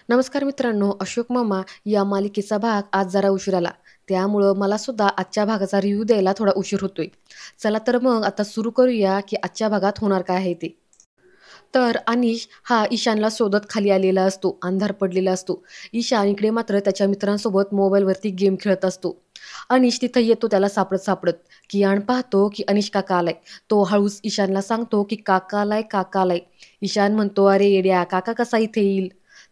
नमस्कार मित्रांनो, अशोक मामा या मालिकेचा भाग आज जरा उशीर आला. त्यामुळं मला सुद्धा आजच्या भागाचा रिव्ह्यू द्यायला थोडा उशीर होतोय. चला तर मग आता सुरू करूया, की आजच्या भागात होणार काय आहे ते. तर अनिश हा ईशानला शोधत खाली आलेला असतो. अंधार पडलेला असतो. ईशान इकडे मात्र त्याच्या मित्रांसोबत मोबाईलवरती गेम खेळत असतो. अनिश तिथं येतो त्याला सापडत. कियान पाहतो, की अनिश काका आलाय. तो हळूच ईशानला सांगतो, की काका आलाय, काका आलाय. ईशान म्हणतो, "अरे येड्या, काका कसा इथे येईल?"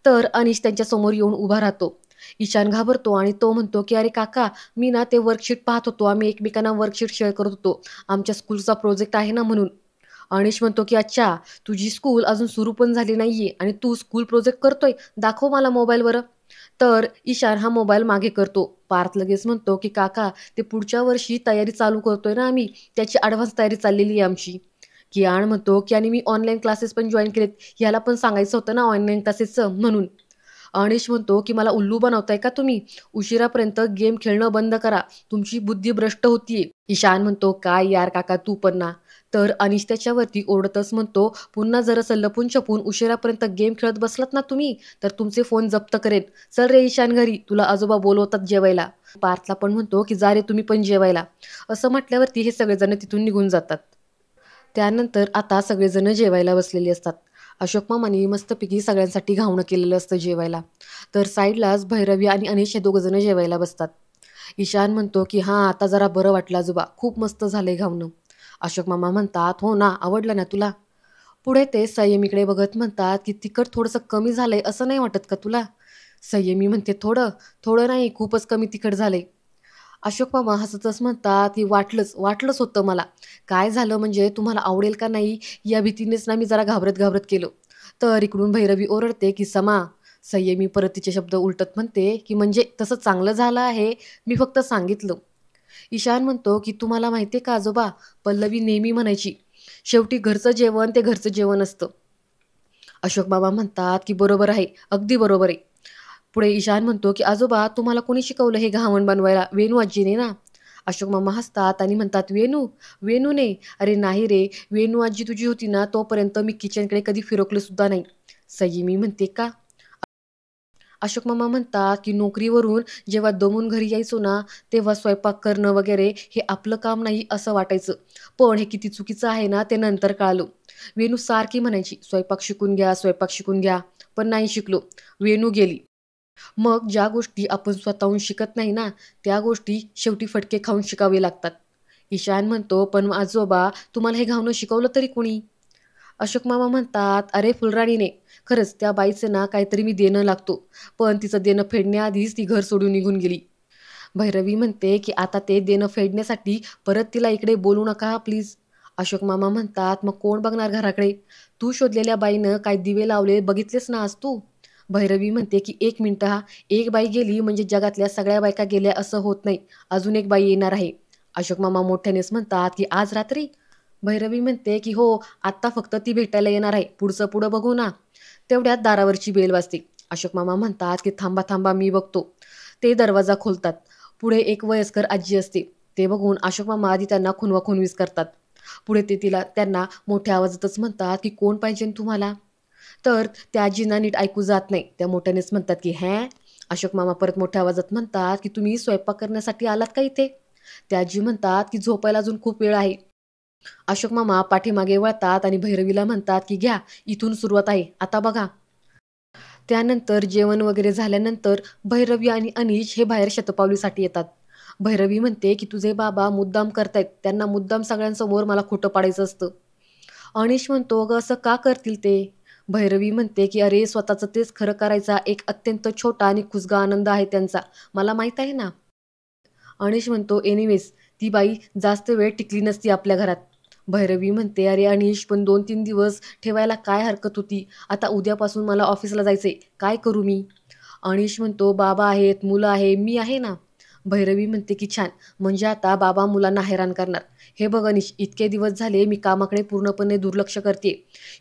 तर अनिश त्यांच्या समोर येऊन उभा राहतो. ईशान घाबरतो आणि तो म्हणतो, की "अरे काका, मी ना ते वर्कशीट पाहत होतो. आम्ही एकमेकांना वर्कशीट शेअर करत होतो. आमच्या स्कूलचा प्रोजेक्ट आहे ना म्हणून." अनिश म्हणतो, की "अच्छा, तुझी स्कूल अजून सुरू पण झाली नाहीये आणि तू स्कूल प्रोजेक्ट करतोय? दाखव मला मोबाईल बरं." तर ईशान हा मोबाईल मागे करतो. पार्थ लगेच म्हणतो, की "काका, ते पुढच्या वर्षी तयारी चालू करतोय ना आम्ही, त्याची ॲडव्हान्स तयारी चाललेली आहे आमची." कियान म्हणतो, की "आणि मी ऑनलाईन क्लासेस पण जॉइन केलेत. ह्याला पण सांगायचं होतं ना ऑनलाईन क्लासेसचं म्हणून." अनिश म्हणतो, की "मला उल्लू बनवताय का तुम्ही? उशिरापर्यंत गेम खेळणं बंद करा. तुमची बुद्धी भ्रष्ट होतीये." ईशान म्हणतो, "काय यार काका तू पण ना." तर अनिश त्याच्यावरती ओरडतच म्हणतो, "पुन्हा जर असं लपून-छपून उशिरापर्यंत गेम खेळत बसलात ना तुम्ही, तर तुमचे फोन जप्त करेन. चल रे ईशान घरी, तुला आजोबा बोलवतात जेवायला." पार्थला पण म्हणतो, की "जा रे तुम्ही पण जेवायला." असं म्हटल्यावरती हे सगळेजण तिथून निघून जातात. त्यानंतर आता सगळेजण जेवायला बसलेले असतात. अशोक मामांनी मस्तपैकी सगळ्यांसाठी घावणं केलेलं असतं जेवायला. तर साईडलाच भैरवी आणि अनिश हे दोघंजण जेवायला बसतात. ईशान म्हणतो, की "हां, आता जरा बरं वाटलं आजोबा. खूप मस्त झालंय घावणं." अशोक मामा म्हणतात, "हो ना, आवडलं ना तुला?" पुढे ते संयमीकडे बघत म्हणतात, की "तिखट थोडंसं कमी झालंय असं नाही वाटत का तुला?" संयमी म्हणते, "थोडं, थोडं नाही, खूपच कमी तिखट झालंय." अशोक मामा हसतच म्हणतात, की वाटलंच होतं मला. काय झालं म्हणजे तुम्हाला आवडेल का नाही या भीतीनेच ना मी जरा घाबरत केलं." तर इकडून भैरवी ओरडते, की "समा." संयमी परत तिचे शब्द उलटत म्हणते, की "म्हणजे तसं चांगलं झालं आहे, मी फक्त सांगितलं." ईशान म्हणतो, की "तुम्हाला माहिती का आजोबा, पल्लवी नेहमी म्हणायची, शेवटी घरचं जेवण ते घरचं जेवण असतं." अशोक बाबा म्हणतात, की "बरोबर आहे, अगदी बरोबर आहे." पुढे ईशान म्हणतो, की "आजोबा तुम्हाला कोणी शिकवलं हे घावण बनवायला? वेणू आजीने ना?" अशोक मामा हसतात आणि म्हणतात, "वेणू? वेणूने? अरे नाही रे, वेणू आजी तुझी होती ना तोपर्यंत मी किचनकडे कधी फिरकले सुद्धा नाही." संयमी म्हणते, "का?" अशोक मामा म्हणतात, की "नोकरीवरून जेव्हा दमून घरी यायचो ना, तेव्हा स्वयंपाक करणं वगैरे हे आपलं काम नाही असं वाटायचं. पण हे किती चुकीचं आहे ना ते नंतर कळालं." वेणू सारखी म्हणायची, "स्वयंपाक शिकून घ्या, स्वयंपाक शिकून घ्या." पण नाही शिकलो. वेणू गेली. मग ज्या गोष्टी आपण स्वतःहून शिकत नाही ना, त्या गोष्टी शेवटी फटके खाऊन शिकावे लागतात. ईशान म्हणतो, "पण आजोबा तुम्हाला हे घावणं शिकवलं तरी कोणी?" अशोक मामा म्हणतात, "अरे फुलराणीने, खरंच त्या बाईचं ना काहीतरी मी देणं लागतो. पण तिचं देणं फेडण्याआधीच ती घर सोडून निघून गेली." भैरवी म्हणते, की "आता ते देणं फेडण्यासाठी परत तिला इकडे बोलू नका हां प्लीज." अशोक मामा म्हणतात, "मग कोण बघणार घराकडे? तू शोधलेल्या बाईनं काय दिवे लावले बघितलेस ना आज तू?" भैरवी म्हणते, की "एक मिनिटं हां, एक बाई गेली म्हणजे जगातल्या सगळ्या बायका गेल्या असं होत नाही. अजून एक बाई येणार आहे." अशोक मामा मोठ्यानेच म्हणतात, की "आज रात्री?" भैरवी म्हणते, की "हो, आत्ता फक्त ती भेटायला येणार आहे. पुढचं पुढं बघू ना." तेवढ्यात दारावरची बेल वाजते. अशोक मामा म्हणतात, की "थांबा, थांबा मी बघतो." ते दरवाजा खोलतात. पुढे एक वयस्कर आजी असते. ते बघून अशोक मामा आधी त्यांना खुणवा-खुणवीच करतात. पुढे ते त्यांना मोठ्या आवाजातच म्हणतात, की "कोण पाहिजे तुम्हाला?" तर त्या आजींना नीट ऐकू जात नाही. त्या मोठ्यानेच म्हणतात, की "हॅं?" अशोक मामा परत मोठ्या आवाजात म्हणतात, की "तुम्ही स्वयंपाक करण्यासाठी आलात का इथे?" त्या आजी म्हणतात, की "झोपायला अजून खूप वेळ आहे." अशोक मामा पाठीमागे वळतात आणि भैरवीला म्हणतात, की "घ्या, इथून सुरुवात आहे. आता बघा." त्यानंतर जेवण वगैरे झाल्यानंतर भैरवी आणि अनीश हे बाहेर शतपावलीसाठी येतात. भैरवी म्हणते, की "तुझे बाबा मुद्दाम करतायत. त्यांना मुद्दाम सगळ्यांसमोर मला खोटं पाडायचं असतं." अनिश म्हणतो, "अगं असं का करतील ते?" भैरवी म्हणते, की "अरे स्वतःचं तेच खरं करायचा एक अत्यंत छोटा आणि कुचगा आनंद आहे त्यांचा. मला माहीत आहे ना." अनिश म्हणतो, "एनिवेज ती बाई जास्त वेळ टिकली नसती आपल्या घरात." भैरवी म्हणते, "अरे अनिश पण 2-3 दिवस ठेवायला काय हरकत होती? आता उद्यापासून मला ऑफिसला जायचंय. काय करू मी?" अनिश म्हणतो, "बाबा आहेत, मुलं आहे, मी आहे ना." भैरवी म्हणते, की "छान. म्हणजे आता बाबा मुलांना हैराण करणार. हे बघ अनिश, इतके दिवस झाले मी कामाकडे पूर्णपणे दुर्लक्ष करतेय.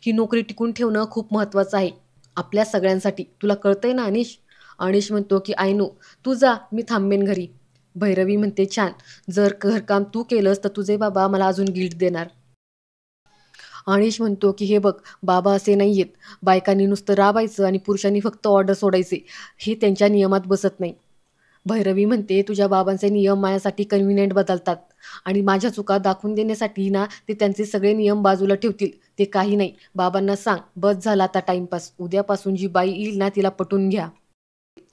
ही नोकरी टिकून ठेवणं खूप महत्त्वाचं आहे. आपल्या सगळ्यांसाठी. तुला कळतंय ना अनिश?" अनिश म्हणतो, की "आय नो. तू जा, मी थांबेन घरी." भैरवी म्हणते, "छान. जर घरकाम तू केलंस तर तुझे बाबा मला अजून गिल्ट देणार." अनिश म्हणतो की हे बघ, बाबा असे नाहीयेत. बायकांनी नुसतं राबायचं आणि पुरुषांनी फक्त ऑर्डर सोडायचे. हे त्यांच्या नियमात बसत नाही. भैरवी म्हणते तुझ्या बाबांचे नियम माझ्यासाठी कन्व्हिनियंट बदलतात आणि माझ्या चुका दाखवून देण्यासाठी ना ते त्यांचे सगळे नियम बाजूला ठेवतील. ते काही नाही. बाबांना सांग, बस झाला आता टाइमपास. उद्यापासून जी बाई येईल ना तिला पटवून घ्या.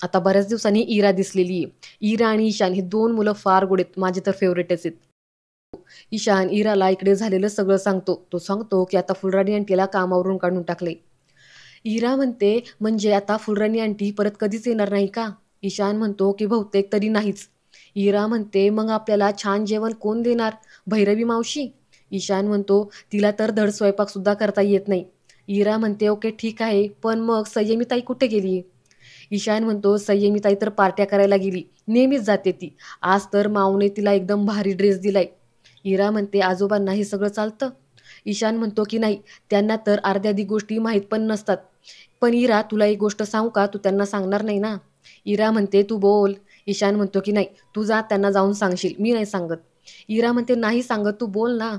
आता बऱ्याच दिवसांनी इरा दिसलेली आहे. इरा आणि ईशान हे 2 मुलं फार गोड आहेत. माझे तर फेव्हरेटच आहेत. ईशान इराला इकडे झालेलं सगळं सांगतो. तो सांगतो की आता फुलराणी आंटीला कामावरून काढून टाकले. इरा म्हणते, "म्हणजे आता फुलराणी आंटी परत कधीच येणार नाही का?" ईशान म्हणतो की बहुतेक तरी नाहीच. इरा म्हणते, "मग आपल्याला छान जेवण कोण देणार? भैरवी मावशी?" ईशान म्हणतो, "तिला तर धड स्वयंपाकसुद्धा करता येत नाही." इरा म्हणते, "ओके ठीक आहे, पण मग संयमीताई कुठे गेली?" ईशान म्हणतो, "संयमीताई तर पार्ट्या करायला गेली. नेहमीच जाते ती. आज तर माऊने तिला एकदम भारी ड्रेस दिलाय." इरा म्हणते, "आजोबांना हे सगळं चालतं?" ईशान म्हणतो की नाही, त्यांना तर अर्ध्याधी गोष्टी माहीत पण नसतात. "पण इरा तुला एक गोष्ट सांगू का? तू त्यांना सांगणार नाही ना?" इरा म्हणते, "तू बोल." ईशान म्हणतो की नाही, "तू जा त्यांना जाऊन सांगशील, मी नाही सांगत." इरा म्हणते, "नाही सांगत, तू बोल ना."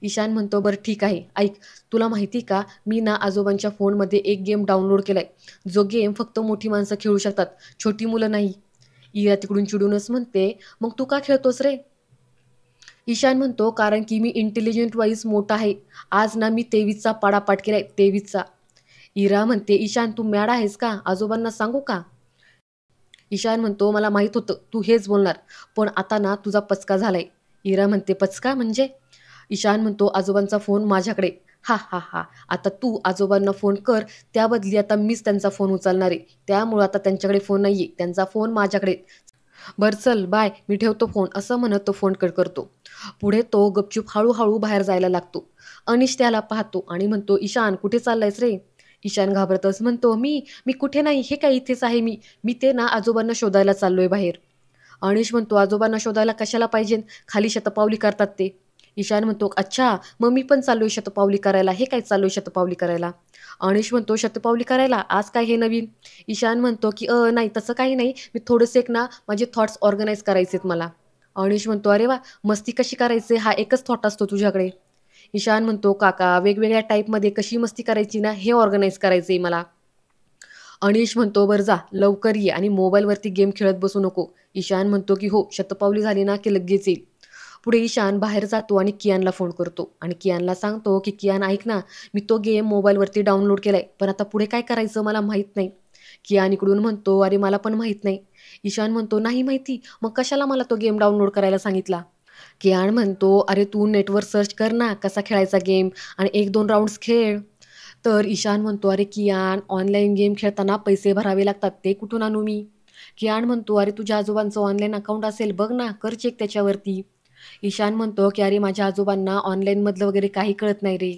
ईशान म्हणतो, "बरं ठीक आहे, ऐक. तुला माहिती का, मी ना आजोबांच्या फोनमध्ये एक गेम डाउनलोड केलाय. जो गेम फक्त मोठी माणसं खेळू शकतात, छोटी मुलं नाही." इरा तिकडून चिडूनच म्हणते, "मग तू का खेळतोस रे?" ईशान म्हणतो, "कारण की मी इंटेलिजंट वाईज मोठा आहे. आज ना मी 23चा पाडापाठ केलाय, 23चा." इरा म्हणते, "ईशान तू मॅड आहेस का? आजोबांना सांगू का?" ईशान म्हणतो, "मला माहीत होतं तू हेच बोलणार, पण आता ना तुझा पचका झालाय." इरा म्हणते, "पचका म्हणजे?" ईशान म्हणतो, "आजोबांचा फोन माझ्याकडे." "हा, हा, हा. आता तू आजोबांना फोन कर, त्याबदली आता मीच त्यांचा फोन उचलणार आहे. त्यामुळं आता त्यांच्याकडे फोन नाहीये, त्यांचा फोन माझ्याकडे. बरं चल बाय, मी ठेवतो फोन." असं म्हणत तो फोन कट करतो. पुढे तो गपचूप हळू बाहेर जायला लागतो. अनिश त्याला पाहतो आणि म्हणतो, "ईशान कुठे चाललायस रे?" ईशान घाबरतच म्हणतो, "मी मी कुठे नाही. हे काय इथेच आहे मी. मी ते ना आजोबांना शोधायला चाललोय बाहेर." अनिश म्हणतो, "आजोबांना शोधायला कशाला पाहिजे? खाली शतपावली करतात ते." ईशान म्हणतो, "अच्छा, मग मी पण चाललोय शतपावली करायला. हे काय चाललोय शतपावली करायला?" अनिश म्हणतो, "शतपावली करायला? आज काय हे नवीन?" ईशान म्हणतो, की नाही तसं काही नाही. मी थोडेसे एक ना माझे थॉट्स ऑर्गनाइज करायचेत मला." अनिश म्हणतो, "अरे वाह! मस्ती कशी करायची हा एकच थॉट असतो तुझ्याकडे." ईशान म्हणतो, "काका वेगवेगळ्या टाईपमध्ये कशी मस्ती करायची ना हे ऑर्गनाइज करायचंय मला." अनिश म्हणतो, "बरं जा, लवकर ये आणि मोबाईलवरती गेम खेळत बसू नको." ईशान म्हणतो, की "हो, शतपावली झाली ना की लगेच येईल." पुढे ईशान बाहेर जातो आणि कियानला फोन करतो आणि कियानला सांगतो, की "कियान ऐक ना, मी तो गेम मोबाईलवरती डाउनलोड केलाय, पण आता पुढे काय करायचं मला माहीत नाही." कियान इकडून म्हणतो, "अरे मला पण माहीत नाही." ईशान म्हणतो, "नाही माहिती? मग कशाला मला तो गेम डाउनलोड करायला सांगितला?" कियान म्हणतो, "अरे तू नेटवर सर्च कर ना कसा खेळायचा गेम आणि 1-2 राउंड्स खेळ." तर ईशान म्हणतो, "अरे कियान, ऑनलाईन गेम खेळताना पैसे भरावे लागतात, ते कुठून आणू मी?" कियान म्हणतो, "अरे तुझ्या आजोबांचं ऑनलाईन अकाउंट असेल बघ ना, कर चेक त्याच्यावरती." ईशान म्हणतो, की "अरे माझ्या आजोबांना ऑनलाईनमधलं वगैरे काही कळत नाही रे."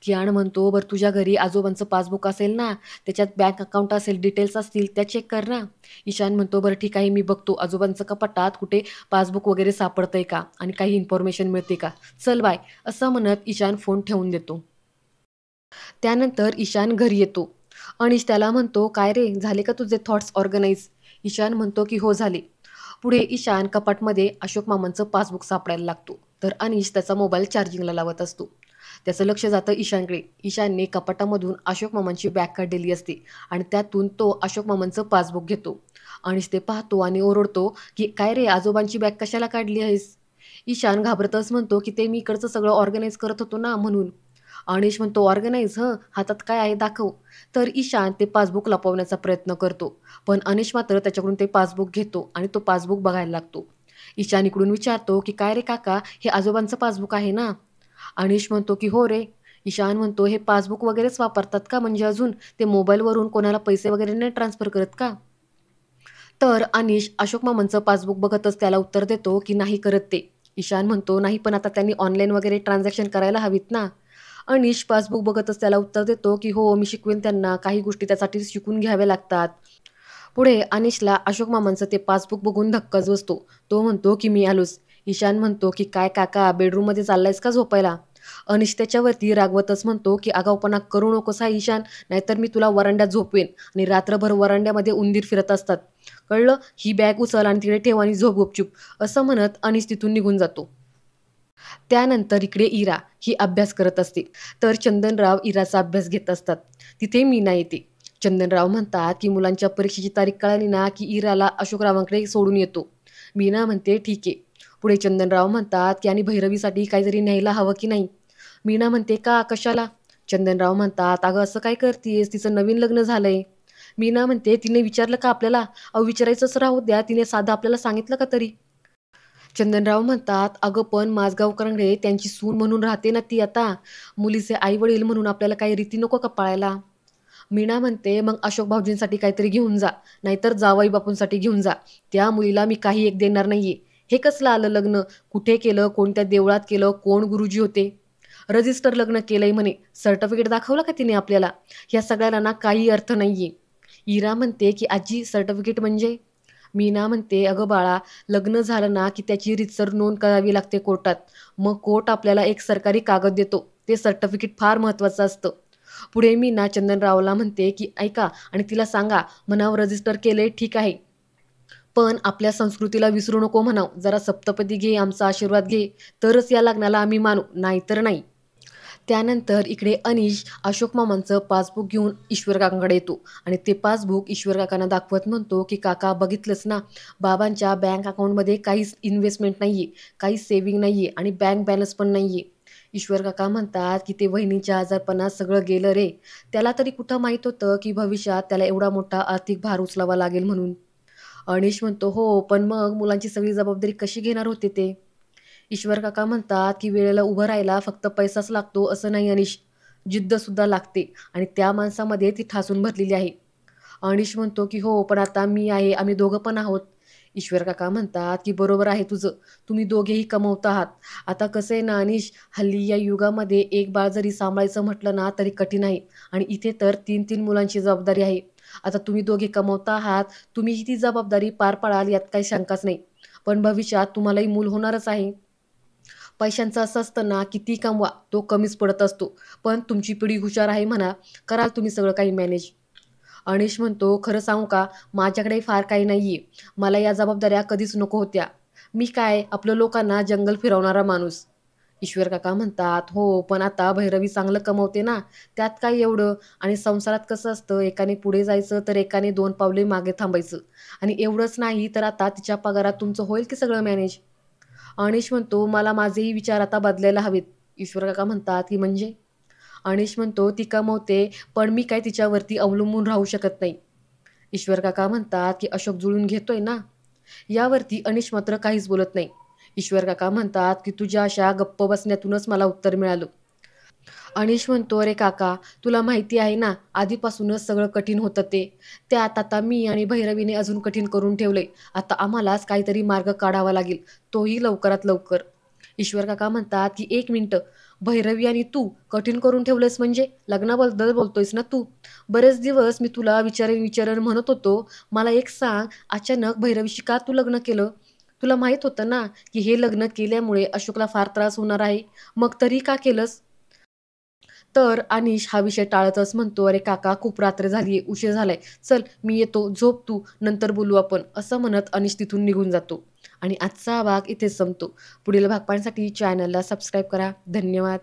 कियान म्हणतो, "बरं तुझ्या घरी आजोबांचं पासबुक असेल ना, त्याच्यात बँक अकाउंट असेल, डिटेल्स असतील त्या चेक कर ना." ईशान म्हणतो, "बरं ठीक आहे, मी बघतो आजोबांचं कपाटात कुठे पासबुक वगैरे सापडतंय का आणि काही इन्फॉर्मेशन मिळते का. चल बाय." असं म्हणत ईशान फोन ठेवून देतो. त्यानंतर ईशान घरी येतो. अनिश त्याला म्हणतो, "काय रे, झाले का तुझे थॉट्स ऑर्गनाइज?" ईशान म्हणतो, की "हो झाले." पुढे ईशान कपाटमध्ये अशोक मामांचं पासबुक सापडायला लागतो. तर अनिश त्याचा मोबाईल चार्जिंगला लावत असतो. त्याचं लक्ष जातं ईशानकडे. ईशानने कपाटामधून अशोक मामांची बॅग काढलेली असते आणि त्यातून तो अशोक मामांचं पासबुक घेतो. अनिश ते पाहतो आणि ओरडतो, की "काय रे, आजोबांची बॅग कशाला काढली आहेस?" ईशान घाबरतच म्हणतो, की "ते मी इकडचं सगळं ऑर्गनाइज करत होतो ना म्हणून." अनिश म्हणतो, "ऑर्गनाइज हं, हातात काय आहे दाखव." तर ईशान ते पासबुक लपवण्याचा प्रयत्न करतो. पण अनिश मात्र त्याच्याकडून ते पासबुक घेतो आणि तो पासबुक बघायला लागतो. ईशान इकडून विचारतो, की "काय रे काका, हे आजोबांचं पासबुक आहे ना?" अनिश म्हणतो, की "हो रे." ईशान म्हणतो, "हे पासबुक वगैरेच वापरतात का म्हणजे अजून? ते मोबाईलवरून कोणाला पैसे वगैरे नाही ट्रान्सफर करत का?" तर अनिश अशोक मामांचं पासबुक बघतच त्याला उत्तर देतो, की "नाही करत ते." ईशान म्हणतो, "नाही पण आता त्यांनी ऑनलाईन वगैरे ट्रान्झॅक्शन करायला हवीत ना." अनिश पासबुक बघतच त्याला उत्तर देतो, की "हो, मी शिकवेन त्यांना. काही गोष्टी त्यासाठी शिकून घ्याव्या लागतात." पुढे अनिशला अशोक मामांचं ते पासबुक बघून धक्काच बसतो. तो म्हणतो, की "मी आलोच." ईशान म्हणतो, की "काय काका बेडरूममध्ये चाललायस का झोपायला?" अनिश त्याच्यावरती रागवतच म्हणतो, की "आगाऊपणा करू नकोस हां ईशान, नाहीतर मी तुला वरांड्यात झोपवेन आणि रात्रभर वरांड्यामध्ये उंदीर फिरत असतात. कळलं? ही बॅग उचल आणि तिकडे ठेव आणि झोप गुपचूप." असं म्हणत अनिश तिथून निघून जातो. त्यानंतर इकडे इरा ही अभ्यास करत असते. तर चंदनराव इराचा अभ्यास घेत असतात. तिथे मीना येते. चंदनराव म्हणतात, की मुलांच्या परीक्षेची तारीख कळाली ना, की इराला अशोकरावांकडे सोडून येतो. मीना म्हणते, "ठीक आहे." पुढे चंदनराव म्हणतात, की "आणि भैरवीसाठी काहीतरी न्यायला हवं की नाही?" मीना म्हणते, "का? कशाला?" चंदनराव म्हणतात, "अगं असं काय करतीयेस? तिचं नवीन लग्न झालंय." मीना म्हणते, "तिने विचारलं का आपल्याला? अहो विचारायचंच राहू द्या. तिने साधं आपल्याला सांगितलं का तरी?" चंदनराव म्हणतात, "अगं पण माझगावकरांकडे त्यांची सून म्हणून राहते ना ती आता. मुलीचे आई-वडील म्हणून आपल्याला काही रीती नको का पाळायला?" मीना म्हणते, "मग अशोक भाऊजींसाठी काहीतरी घेऊन जा, नाहीतर जावई बापूंसाठी घेऊन जा. त्या मुलीला मी काही एक देणार नाहीये. हे कसलं आलं लग्न? कुठे केलं? कोणत्या देवळात केलं? कोण गुरुजी होते? रजिस्टर लग्न केलंय म्हणे. सर्टिफिकेट दाखवलं का तिने आपल्याला? ह्या सगळ्याला ना काही अर्थ नाहीये." इरा म्हणते, की "आजी सर्टिफिकेट म्हणजे?" मीना म्हणते, "अगं बाळा, लग्न झालं ना की त्याची रीतसर नोंद करावी लागते कोर्टात. मग कोर्ट आपल्याला एक सरकारी कागद देतो. ते सर्टिफिकेट फार महत्त्वाचं असतं." पुढे मीना चंदनरावला म्हणते, की "ऐका आणि तिला सांगा म्हणावं रजिस्टर केलंय ठीक आहे. पण आपल्या संस्कृतीला विसरू नको म्हणावं. जरा सप्तपदी घे, आमचा आशीर्वाद घे, तरच या लग्नाला आम्ही मानू, नाहीतर नाही." त्यानंतर इकडे अनीश अशोक मामांचं पासबुक घेऊन ईश्वर काकांकडे येतो आणि ते पासबुक ईश्वर काकांना दाखवत म्हणतो, की "काका बघितलंच ना, बाबांच्या बँक अकाउंटमध्ये काहीच इन्व्हेस्टमेंट नाहीये, काहीच सेव्हिंग नाहीये आणि बँक बॅलन्स पण नाहीये." ईश्वर काका म्हणतात, की "ते वहिनीच्या आजारपणात सगळं गेलं रे. त्याला तरी कुठं माहीत होतं, की भविष्यात त्याला एवढा मोठा आर्थिक भार उचलावा लागेल म्हणून." अनिश म्हणतो, "हो, पण मग मुलांची सगळी जबाबदारी कशी घेणार होते ते?" ईश्वर काका म्हणतात, की "वेळेला उभं राहायला फक्त पैसाच लागतो असं नाही अनिश, जिद्दसुद्धा लागते आणि त्या माणसामध्ये ती ठासून भरलेली आहे." अनिश म्हणतो, की "हो, पण आता मी आहे, आम्ही दोघं पण आहोत." ईश्वर काका म्हणतात, की "बरोबर आहे तुझं. तुम्ही दोघेही कमवत आहात. आता कसं आहे ना अनिश, हल्ली या युगामध्ये एक बाळ जरी सांभाळायचं म्हटलं ना तरी कठीण आहे आणि इथे तर 3-3 मुलांची जबाबदारी आहे. आता तुम्ही दोघे कमवता आहात, तुम्ही ती जबाबदारी पार पाडाल यात काही शंकाच नाही. पण भविष्यात तुम्हालाही मूल होणारच आहे. पैशांचं असं असतं ना, किती कमवा, तो कमीच पडत असतो. पण तुमची पिढी हुशार आहे म्हणा, कराल तुम्ही सगळं काही मॅनेज." अनिश म्हणतो, "खरं सांगू का, माझ्याकडे फार काही नाहीये. मला या जबाबदाऱ्या कधीच नको होत्या. मी काय आपलं लोकांना जंगल फिरवणारा माणूस." ईश्वर काका म्हणतात, "हो, पण आता भैरवी चांगलं कमवते ना, त्यात काय एवढं? आणि संसारात कसं असतं, एकाने पुढे जायचं तर एकाने 2 पावले मागे थांबायचं. आणि एवढंच नाही तर आता तिच्या पगारात तुमचं होईल की सगळं मॅनेज?" अनिश म्हणतो, "मला माझेही विचार आता बदलायला हवेत." ईश्वर काका म्हणतात, की "म्हणजे?" अनिश म्हणतो, "ती कमवते, पण मी काय तिच्यावरती अवलंबून राहू शकत नाही." ईश्वर काका म्हणतात, की "अशोक जुळून घेतोय ना?" यावरती अनिश मात्र काहीच बोलत नाही. ईश्वर काका म्हणतात, की "तुझ्या अशा गप्प बसण्यातूनच मला उत्तर मिळालं." अनिश म्हणतो, "अरे काका, तुला माहिती आहे ना, आधीपासूनच सगळं कठीण होतं ते. त्यात आता मी आणि भैरवीने अजून कठीण करून ठेवलंय. आता आम्हालाच काहीतरी मार्ग काढावा लागेल, तोही लवकरात लवकर." ईश्वर काका म्हणतात, की "1 मिनिटं, भैरवी आणि तू कठीण करून ठेवलंयस म्हणजे? लग्नाबद्दल बोलतोयस ना तू? बरेच दिवस मी तुला विचारेन विचारेन म्हणत होतो. मला एक सांग, अचानक भैरवीशी का तू लग्न केलं? तुला माहीत होतं ना, की हे लग्न केल्यामुळे अशोकला फार त्रास होणार आहे. मग तरी का केलंस?" तर अनिश हा विषय टाळतच म्हणतो, "अरे काका, खूप रात्र झालीये, उशीर झालाय. चल मी येतो, झोप तू, नंतर बोलू आपण." असं म्हणत अनिश तिथून निघून जातो. आणि आजचा भाग इथेच संपतो. पुढील भाग पाहण्यासाठी चॅनलला सबस्क्राईब करा. धन्यवाद.